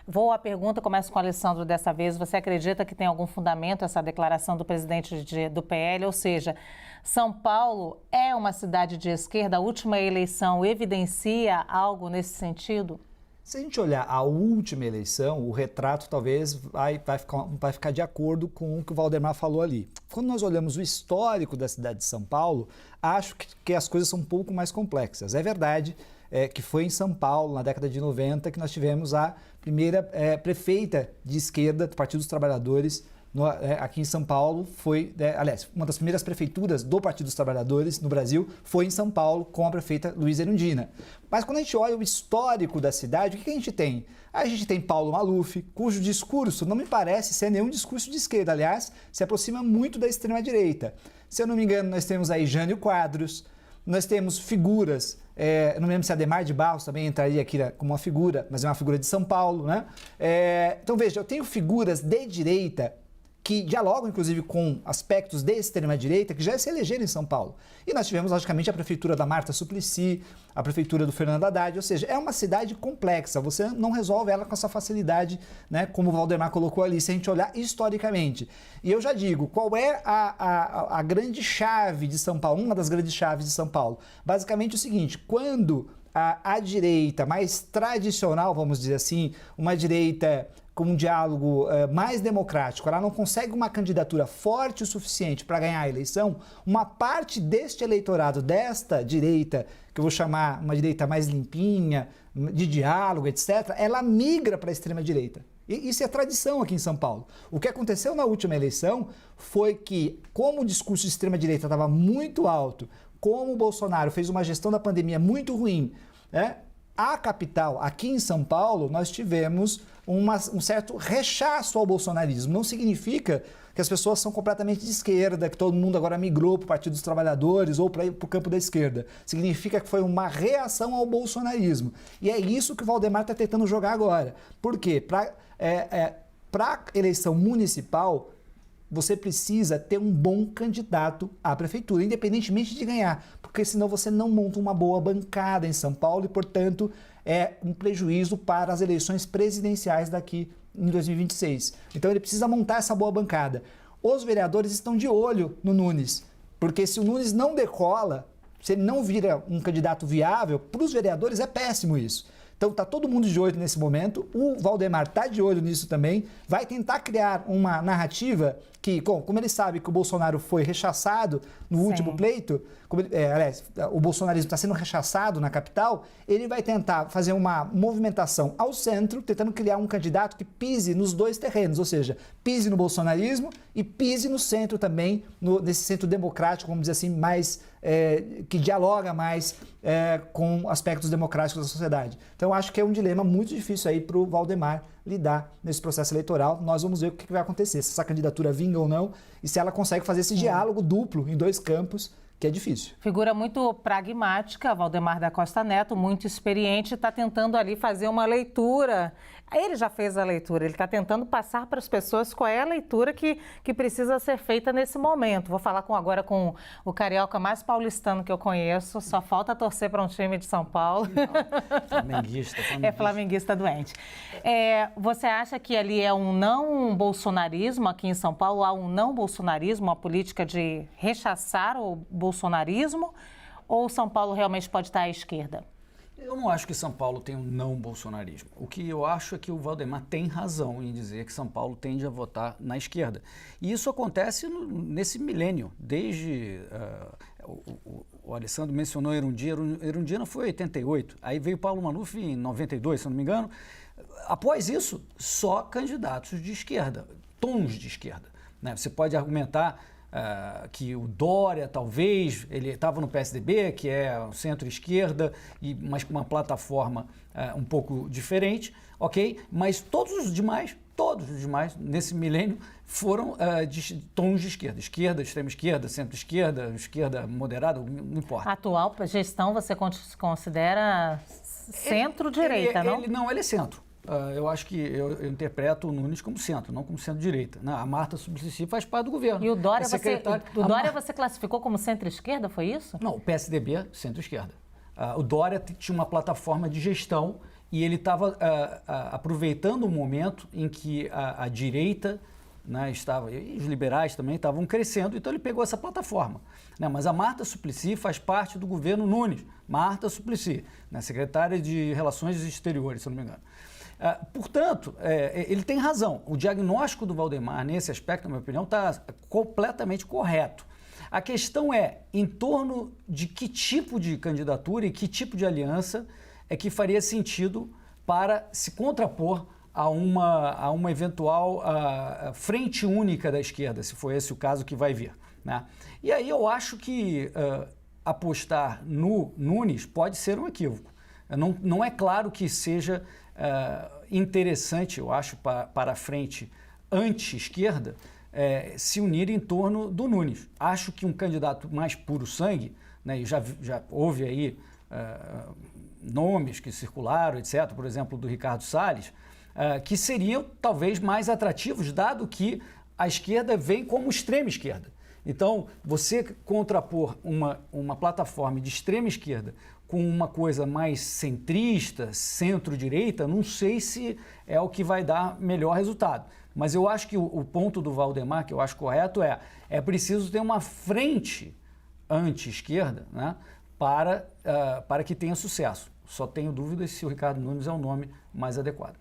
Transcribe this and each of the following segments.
Vou à pergunta, começo com o Alessandro dessa vez. Você acredita que tem algum fundamento essa declaração do presidente do PL? Ou seja, São Paulo é uma cidade de esquerda? A última eleição evidencia algo nesse sentido? Se a gente olhar a última eleição, o retrato talvez vai ficar de acordo com o que o Valdemar falou ali. Quando nós olhamos o histórico da cidade de São Paulo, acho que as coisas são um pouco mais complexas. É verdade que foi em São Paulo, na década de 90, que nós tivemos a primeira prefeita de esquerda do Partido dos Trabalhadores aqui em São Paulo. Aliás, uma das primeiras prefeituras do Partido dos Trabalhadores no Brasil foi em São Paulo, com a prefeita Luísa Erundina. Mas quando a gente olha o histórico da cidade, o que a gente tem? A gente tem Paulo Maluf, cujo discurso não me parece ser nenhum discurso de esquerda, aliás, se aproxima muito da extrema-direita. Se eu não me engano, nós temos aí Jânio Quadros, nós temos figuras, não me lembro se Adhemar de Barros também entraria aqui como uma figura, mas é uma figura de São Paulo, né? Então veja, eu tenho figuras de direita que dialogam, inclusive, com aspectos de extrema-direita que já se elegeram em São Paulo. E nós tivemos, logicamente, a prefeitura da Marta Suplicy, a prefeitura do Fernando Haddad, ou seja, é uma cidade complexa, você não resolve ela com essa facilidade, né, como o Valdemar colocou ali, se a gente olhar historicamente. E eu já digo, qual é a grande chave de São Paulo, uma das grandes chaves de São Paulo? Basicamente o seguinte, quando a direita mais tradicional, vamos dizer assim, uma direita com um diálogo mais democrático, ela não consegue uma candidatura forte o suficiente para ganhar a eleição, uma parte deste eleitorado, desta direita, que eu vou chamar uma direita mais limpinha, de diálogo, etc., ela migra para a extrema-direita. E isso é tradição aqui em São Paulo. O que aconteceu na última eleição foi que, como o discurso de extrema-direita estava muito alto, como o Bolsonaro fez uma gestão da pandemia muito ruim, a capital, aqui em São Paulo, nós tivemos um certo rechaço ao bolsonarismo. Não significa que as pessoas são completamente de esquerda, que todo mundo agora migrou para o Partido dos Trabalhadores ou para o campo da esquerda. Significa que foi uma reação ao bolsonarismo. E é isso que o Valdemar está tentando jogar agora. Por quê? Para a eleição municipal, você precisa ter um bom candidato à prefeitura, independentemente de ganhar, porque senão você não monta uma boa bancada em São Paulo e, portanto, é um prejuízo para as eleições presidenciais daqui em 2026. Então ele precisa montar essa boa bancada. Os vereadores estão de olho no Nunes, porque se o Nunes não decola, se ele não vira um candidato viável, para os vereadores é péssimo isso. Então está todo mundo de olho nesse momento, o Valdemar está de olho nisso também, vai tentar criar uma narrativa que, como ele sabe que o Bolsonaro foi rechaçado no último pleito, aliás, o bolsonarismo está sendo rechaçado na capital, ele vai tentar fazer uma movimentação ao centro, tentando criar um candidato que pise nos dois terrenos, ou seja, pise no bolsonarismo e pise no centro também, nesse centro democrático, vamos dizer assim, mais que dialoga mais com aspectos democráticos da sociedade. Então, acho que é um dilema muito difícil aí para o Valdemar lidar nesse processo eleitoral. Nós vamos ver o que vai acontecer, se essa candidatura vinga ou não, e se ela consegue fazer esse diálogo duplo em dois campos, que é difícil. Figura muito pragmática, Valdemar da Costa Neto, muito experiente, está tentando ali fazer uma leitura. Ele já fez a leitura, ele está tentando passar para as pessoas qual é a leitura que precisa ser feita nesse momento. Vou falar agora com o carioca mais paulistano que eu conheço, só falta torcer para um time de São Paulo. Flamenguista. É flamenguista doente. Você acha que ali é um não bolsonarismo, aqui em São Paulo há um não bolsonarismo, uma política de rechaçar o bolsonarismo, ou São Paulo realmente pode estar à esquerda? Eu não acho que São Paulo tem um não bolsonarismo. O que eu acho é que o Valdemar tem razão em dizer que São Paulo tende a votar na esquerda. E isso acontece nesse milênio, desde... o Alessandro mencionou Erundina foi em 88, aí veio Paulo Maluf em 92, se eu não me engano. Após isso, só candidatos de esquerda, tons de esquerda, né? Você pode argumentar que o Dória, talvez, ele estava no PSDB, que é centro-esquerda, mas com uma plataforma um pouco diferente, ok? Mas todos os demais, nesse milênio, foram de tons de esquerda. Esquerda, extrema-esquerda, centro-esquerda, esquerda moderada, não importa. A atual gestão você considera centro-direita, não? Ele é centro. Eu acho que eu interpreto o Nunes como centro, não como centro-direita. A Marta Suplicy faz parte do governo. E o Dória, você classificou como centro-esquerda, foi isso? Não, o PSDB, centro-esquerda. O Dória tinha uma plataforma de gestão e ele estava aproveitando o momento em que a direita, né, estava, e os liberais também estavam crescendo, então ele pegou essa plataforma. Né? Mas a Marta Suplicy faz parte do governo Nunes, Marta Suplicy, né, secretária de Relações Exteriores, se eu não me engano. Portanto, ele tem razão. O diagnóstico do Valdemar, nesse aspecto, na minha opinião, está completamente correto. A questão é em torno de que tipo de candidatura e que tipo de aliança é que faria sentido para se contrapor a uma eventual frente única da esquerda, se for esse o caso que vai vir. Né? E aí eu acho que apostar no Nunes pode ser um equívoco. Não é claro que seja interessante, eu acho, para a frente anti-esquerda se unir em torno do Nunes. Acho que um candidato mais puro sangue, né, e já houve aí nomes que circularam, etc., por exemplo, do Ricardo Salles, que seriam talvez mais atrativos, dado que a esquerda vem como extrema esquerda. Então, você contrapor uma plataforma de extrema esquerda com uma coisa mais centrista, centro-direita, não sei se é o que vai dar melhor resultado. Mas eu acho que o ponto do Valdemar, que eu acho correto, é preciso ter uma frente anti-esquerda, né, para que tenha sucesso. Só tenho dúvidas se o Ricardo Nunes é o nome mais adequado.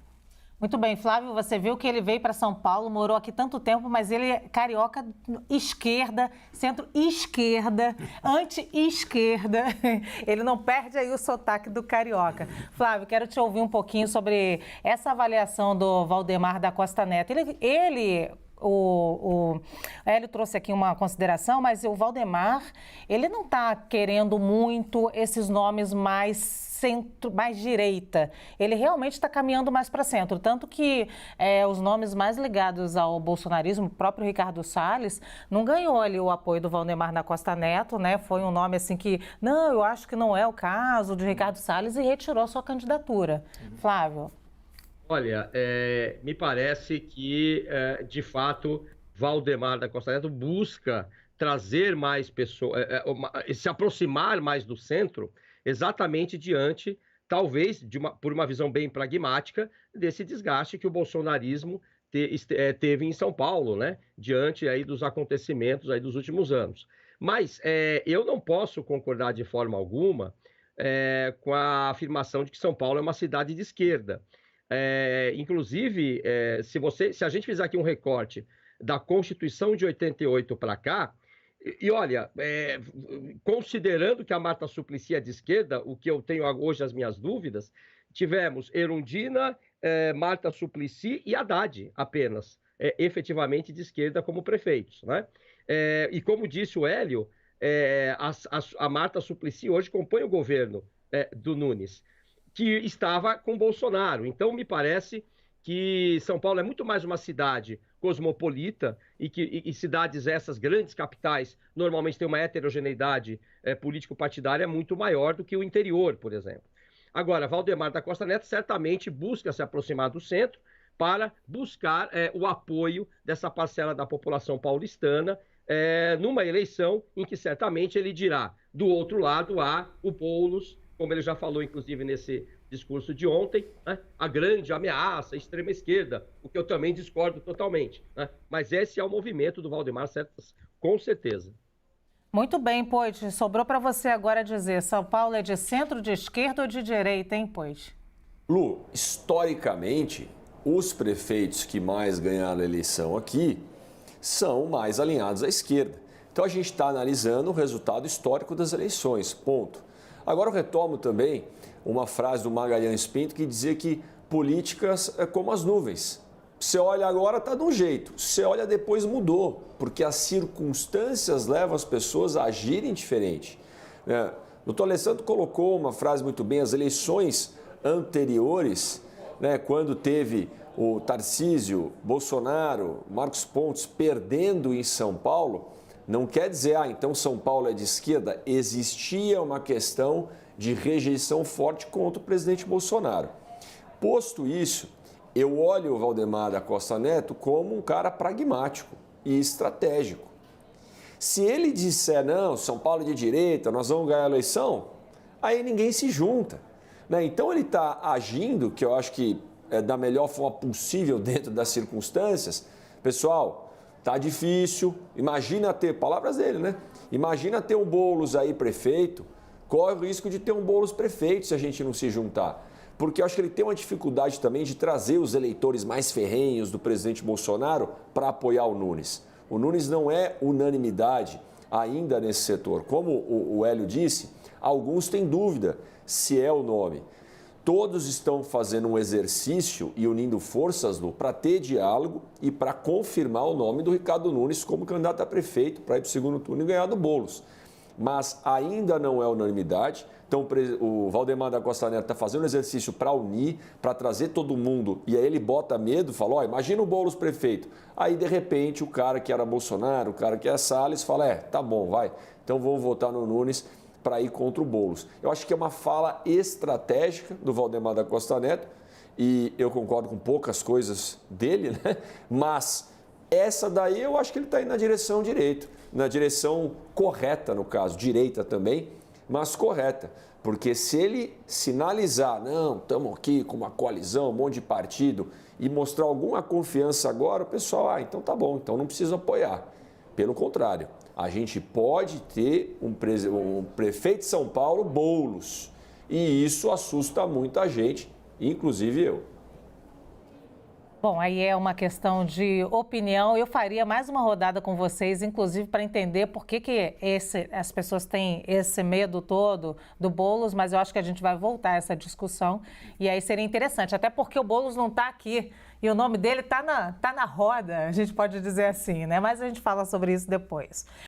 Muito bem, Flávio, você viu que ele veio para São Paulo, morou aqui tanto tempo, mas ele é carioca esquerda, centro-esquerda, anti-esquerda. Ele não perde aí o sotaque do carioca. Flávio, quero te ouvir um pouquinho sobre essa avaliação do Valdemar da Costa Neto. O Hélio trouxe aqui uma consideração, mas o Valdemar, ele não está querendo muito esses nomes mais centro, mais direita. Ele realmente está caminhando mais para centro, tanto que os nomes mais ligados ao bolsonarismo, o próprio Ricardo Salles, não ganhou ali o apoio do Valdemar da Costa Neto, né? Foi um nome assim que, não, eu acho que não é o caso de Ricardo Salles, e retirou sua candidatura. Flávio. Olha, me parece que, de fato, Valdemar da Costa Neto busca trazer mais pessoas, se aproximar mais do centro, exatamente diante, talvez, por uma visão bem pragmática, desse desgaste que o bolsonarismo teve em São Paulo, né? Diante aí dos acontecimentos aí dos últimos anos. Mas eu não posso concordar de forma alguma com a afirmação de que São Paulo é uma cidade de esquerda. Inclusive, se a gente fizer aqui um recorte da Constituição de 88 para cá, e olha, considerando que a Marta Suplicy é de esquerda, o que eu tenho hoje as minhas dúvidas, tivemos Erundina, Marta Suplicy e Haddad apenas, efetivamente de esquerda como prefeitos, né? E como disse o Hélio, a Marta Suplicy hoje compõe o governo do Nunes, que estava com Bolsonaro. Então, me parece que São Paulo é muito mais uma cidade cosmopolita e cidades essas, grandes capitais, normalmente têm uma heterogeneidade político-partidária muito maior do que o interior, por exemplo. Agora, Valdemar da Costa Neto certamente busca se aproximar do centro para buscar o apoio dessa parcela da população paulistana numa eleição em que certamente ele dirá, do outro lado há o Boulos, como ele já falou, inclusive, nesse discurso de ontem, né? A grande ameaça, a extrema esquerda, o que eu também discordo totalmente, né? Mas esse é o movimento do Valdemar, com certeza. Muito bem, Poit. Sobrou para você agora dizer, São Paulo é de centro, de esquerda ou de direita, hein, Poit? Lu, historicamente, os prefeitos que mais ganharam a eleição aqui são mais alinhados à esquerda. Então, a gente está analisando o resultado histórico das eleições, ponto. Agora eu retomo também uma frase do Magalhães Pinto que dizia que políticas é como as nuvens. Você olha agora, está de um jeito. Você olha depois, mudou. Porque as circunstâncias levam as pessoas a agirem diferente. O Dr. Alessandro colocou uma frase muito bem. As eleições anteriores, quando teve o Tarcísio, Bolsonaro, Marcos Pontes perdendo em São Paulo, não quer dizer, então São Paulo é de esquerda. Existia uma questão de rejeição forte contra o presidente Bolsonaro. Posto isso, eu olho o Valdemar da Costa Neto como um cara pragmático e estratégico. Se ele disser, não, São Paulo é de direita, nós vamos ganhar a eleição, aí ninguém se junta. né? Então ele está agindo, que eu acho que é da melhor forma possível dentro das circunstâncias. Pessoal, tá difícil, imagina ter, palavras dele, né? Imagina ter um Boulos aí prefeito, corre o risco de ter um Boulos prefeito se a gente não se juntar. Porque eu acho que ele tem uma dificuldade também de trazer os eleitores mais ferrenhos do presidente Bolsonaro para apoiar o Nunes. O Nunes não é unanimidade ainda nesse setor. Como o Hélio disse, alguns têm dúvida se é o nome. Todos estão fazendo um exercício e unindo forças para ter diálogo e para confirmar o nome do Ricardo Nunes como candidato a prefeito para ir para o segundo turno e ganhar do Boulos. Mas ainda não é unanimidade. Então o Valdemar da Costa Neto está fazendo um exercício para unir, para trazer todo mundo. E aí ele bota medo, fala, ó, imagina o Boulos prefeito. Aí, de repente, o cara que era Bolsonaro, o cara que é Salles, fala, tá bom, vai. Então vou votar no Nunes para ir contra o Boulos. Eu acho que é uma fala estratégica do Valdemar da Costa Neto. E eu concordo com poucas coisas dele, né? Mas essa daí eu acho que ele está indo na direção direita, na direção correta, no caso, direita também, mas correta. Porque se ele sinalizar, não, estamos aqui com uma coalizão, um monte de partido, e mostrar alguma confiança agora, o pessoal, então tá bom, então não precisa apoiar. Pelo contrário, a gente pode ter um prefeito de São Paulo, Boulos, e isso assusta muita gente, inclusive eu. Bom, aí é uma questão de opinião. Eu faria mais uma rodada com vocês, inclusive para entender por que as pessoas têm esse medo todo do Boulos, mas eu acho que a gente vai voltar a essa discussão e aí seria interessante, até porque o Boulos não está aqui e o nome dele está na roda, a gente pode dizer assim, né? Mas a gente fala sobre isso depois.